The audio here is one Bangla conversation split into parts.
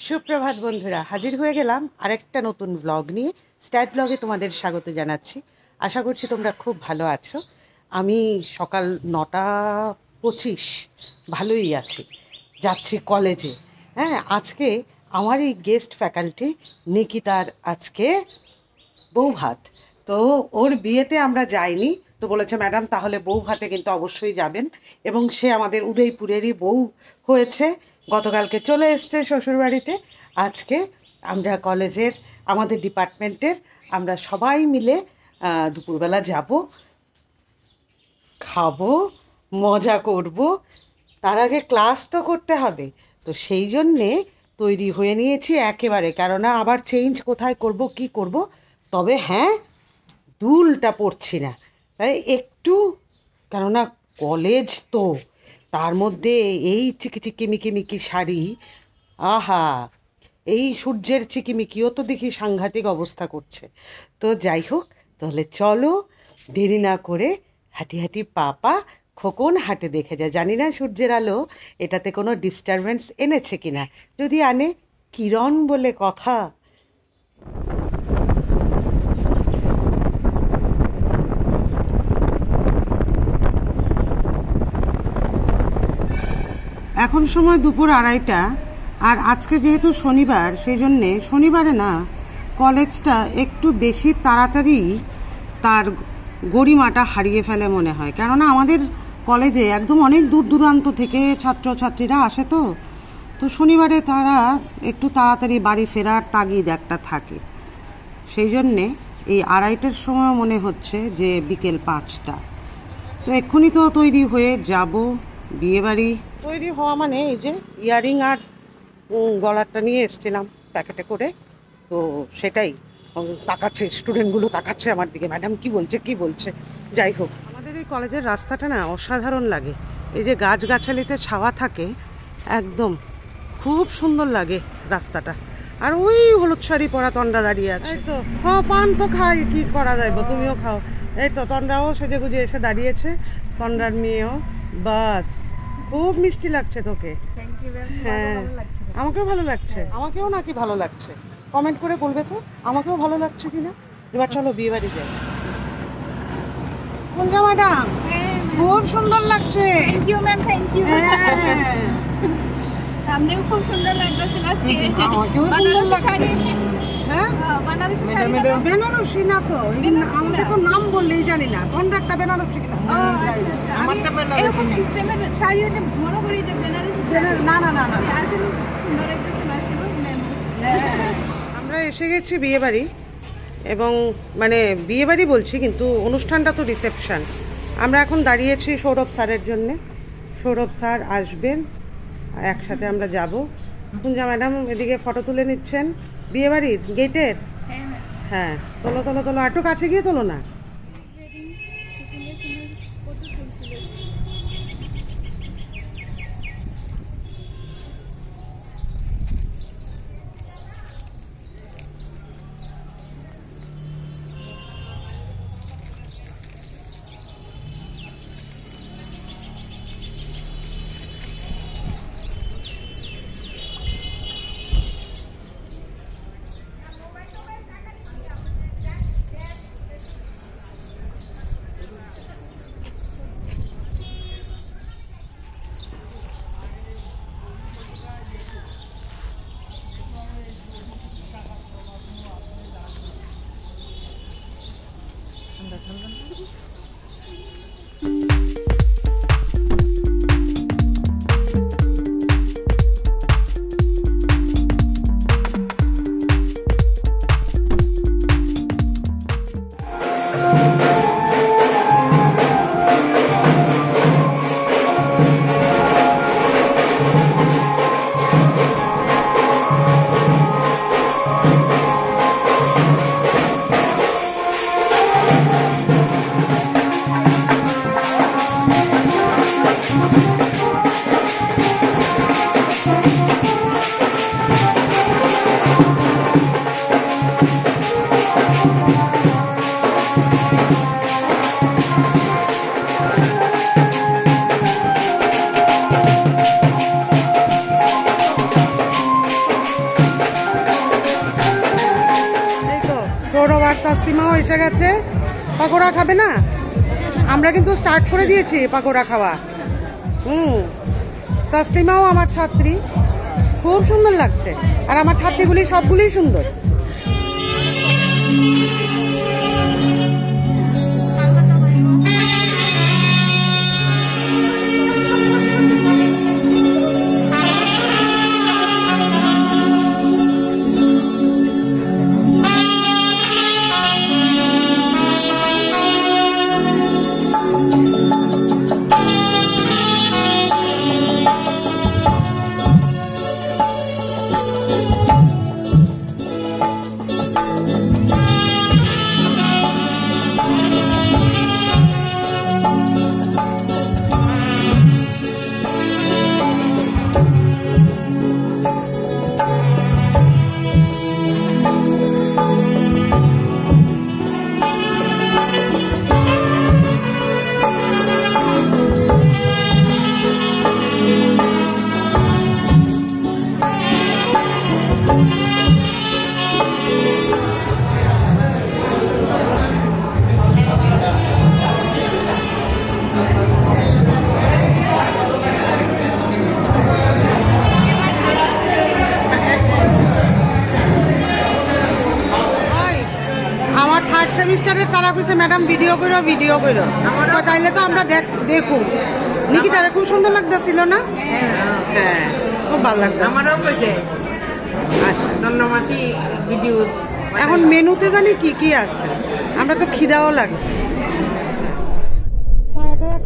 সুপ্রভাত বন্ধুরা, হাজির হয়ে গেলাম আরেকটা নতুন ব্লগ নিয়ে। স্টার্ট ব্লগে তোমাদের স্বাগত জানাচ্ছি। আশা করছি তোমরা খুব ভালো আছো। আমি সকাল 9:25 ভালোই আছি, যাচ্ছি কলেজে। হ্যাঁ, আজকে আমার এই গেস্ট ফ্যাকাল্টি নিকিতার আজকে বউ ভাত। তো ওর বিয়েতে আমরা যাইনি, তো বলেছে ম্যাডাম তাহলে বউ ভাতে কিন্তু অবশ্যই যাবেন। এবং সে আমাদের উদয়পুরেরই বউ হয়েছে, গতকালকে চলে এসছে শ্বশুরবাড়িতে। আজকে আমরা কলেজের আমাদের ডিপার্টমেন্টের আমরা সবাই মিলে দুপুরবেলা যাব, খাবো, মজা করব। তার আগে ক্লাস তো করতে হবে, তো সেই জন্যে তৈরি হয়ে নিয়েছি একেবারে, কেননা আবার চেঞ্জ কোথায় করব কি করব। তবে হ্যাঁ, দুলটা পড়ছি না, তাই একটু, কেননা কলেজ তো, তার মধ্যে এই চিকিমিকি শাড়ি, আহা, এই সূর্যের চিকিমিকিও তো দেখি সাংঘাতিক অবস্থা করছে। তো যাই হোক, তাহলে চলো দেরি না করে হাঁটি হাঁটি পা খোকন হাটে দেখে যায়। জানি না সূর্যের আলো এটাতে কোনো ডিস্টারবেন্স এনেছে কিনা, যদি আনে কিরণ বলে কথা। এখন সময় দুপুর 2:30, আর আজকে যেহেতু শনিবার, সেই জন্যে শনিবারে না কলেজটা একটু বেশি তাড়াতাড়ি তার গরিমাটা হারিয়ে ফেলে মনে হয়। কেননা আমাদের কলেজে একদম অনেক দূর দূরান্ত থেকে ছাত্রছাত্রীরা আসে, তো শনিবারে তারা একটু তাড়াতাড়ি বাড়ি ফেরার তাগিদ একটা থাকে। সেই জন্যে এই 2:30টার সময় মনে হচ্ছে যে বিকেল 5টা। তো এক্ষুনি তো তৈরি হয়ে যাব বিয়েবাড়ি। তৈরি হওয়া মানে এই যে ইয়ারিং আর গলারটা নিয়ে এসেছিলাম প্যাকেটে করে, তো সেটাই তাকাচ্ছে, স্টুডেন্টগুলো তাকাচ্ছে আমার দিকে, ম্যাডাম কি বলছে। যাই হোক, আমাদের এই কলেজের রাস্তাটা না অসাধারণ লাগে। এই যে গাছগাছালিতে ছাওয়া থাকে, একদম খুব সুন্দর লাগে রাস্তাটা। আর ওই হলুদ শাড়ি পরা তন্ডা দাঁড়িয়ে আছে। এই তো পান তো খাই, কি করা যায়, তুমিও খাও। এই তো তন্ডাও সেজে গুজে এসে দাঁড়িয়েছে, তন্ডার মেয়েও। বাস, খুব মিষ্টি লাগছে তোকে। হ্যাঁ, আমাকেও ভালো লাগছে। আমাকেও নাকি ভালো লাগছে, কমেন্ট করে বলবে তো আমাকেও ভালো লাগছে কিনা। এবার চলো বিয়ে বাড়ি যাই। কুঞ্জা ম্যাডাম, খুব সুন্দর লাগছে। Thank you ma'am, thank you. আপনিও খুব সুন্দর লাগতেছিল আজকে। আমাকেও সুন্দর লাগছে। হ্যাঁ, বেনারসি শাড়ি। বেনারসি না তো, আমাকে তো নাম বললেই জানি না তন্ডারটা বেনারসি কিনা। এরকম সিস্টেমের শাড়ি হলে মনে করি যে বেনারসি শাড়ি। না আসলে সুন্দর লাগতেছিল আসলে ম্যাম। আমরা এসে গেছি বিয়েবাড়ি, এবং মানে বিয়েবাড়ি বলছি কিন্তু অনুষ্ঠানটা তো রিসেপশন। আমরা এখন দাঁড়িয়েছি সৌরভ স্যারের জন্যে। সৌরভ স্যার আসবেন, একসাথে আমরা যাব। কুঞ্জা ম্যাডাম এদিকে ফটো তুলে নিচ্ছেন বিয়েবাড়ির গেটের। হ্যাঁ, তোলো, একটু কাছে গিয়ে তোলো না। এবার তাসলিমাও এসে গেছে। পাকোড়া খাবে না? আমরা কিন্তু স্টার্ট করে দিয়েছি পাকোড়া খাওয়া। তাসলিমাও আমার ছাত্রী, খুব সুন্দর লাগছে। আর আমার ছাত্রীগুলি সবগুলোই সুন্দর। সেমিস্টারের তারা কইছে ম্যাডাম ভিডিও করো তাইলে তো আমরা দেখুন। নিকিতারে খুব সুন্দর লাগতেছিল না? হ্যাঁ, খুব ভালো লাগতো। আমারও কইছে। আচ্ছা, ধন্যবাদ। ভিডিও এখন মেনুতে জানি কি কি আছে, আমরা তো খিদাও লাগছে।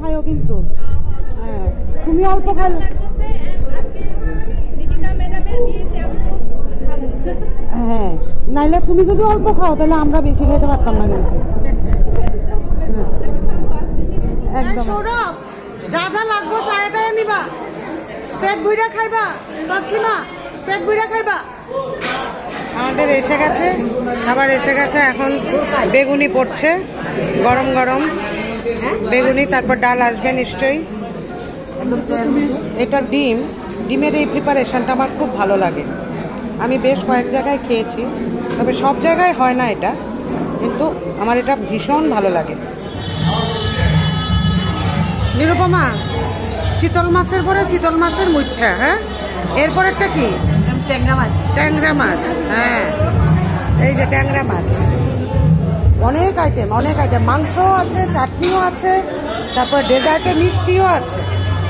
খাইও কিন্তু তুমি অল্প খাইলে। হ্যাঁ, নাইলে তুমি যদি অল্প খাও তাহলে আমরা বেশি খেতে পারতাম না। কিন্তু একদম সৌরভ, যা যা লাগবো চায়টায় নিবা, পেট ভুইরা খাইবা। তাসলিমা, পেট ভুইরা খাইবা। আমাদের এসে গেছে, আবার এসে গেছে এখন বেগুনি পড়ছে, গরম গরম বেগুনি, তারপর ডাল আসবে নিশ্চয়ই। এটা ডিমের এই প্রিপারেশনটা আমার খুব ভালো লাগে। আমি বেশ কয়েক জায়গায় খেয়েছি, তবে সব জায়গায় হয় না এটা, কিন্তু আমার এটা ভীষণ ভালো লাগে। নিরুপমা, চিতল মাছের পরে চিতল মাছের মুঠা। হ্যাঁ, এরপরেরটা কি? ট্যাংরা মাছ। হ্যাঁ, এই যে ট্যাংরা মাছ। অনেক আইটেম, মাংসও আছে, চাটনিও আছে, তারপর ডেজার্টে মিষ্টিও আছে।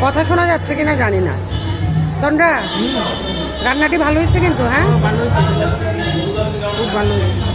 কথা শোনা যাচ্ছে কিনা জানি না। তন্দ্রা, রান্নাটি ভালো হয়েছে কিন্তু। হ্যাঁ, ভালো হয়েছে, খুব ভালো হয়েছে।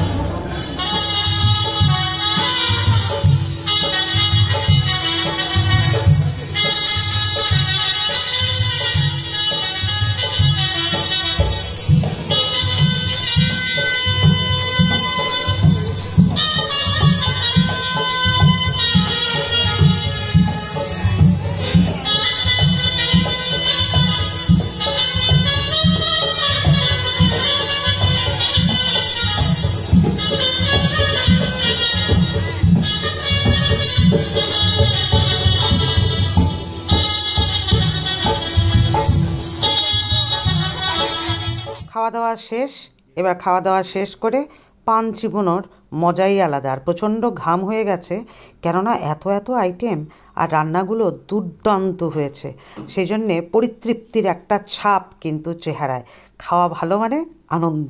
খাওয়া দাওয়া শেষ। এবার খাওয়া দাওয়া শেষ করে পান চিবোনোর মজাই আলাদা। আর প্রচণ্ড ঘাম হয়ে গেছে, কেননা এত আইটেম আর রান্নাগুলো দুর্দান্ত হয়েছে। সেই জন্যে পরিতৃপ্তির একটা ছাপ কিন্তু চেহারায়। খাওয়া ভালো মানে আনন্দ।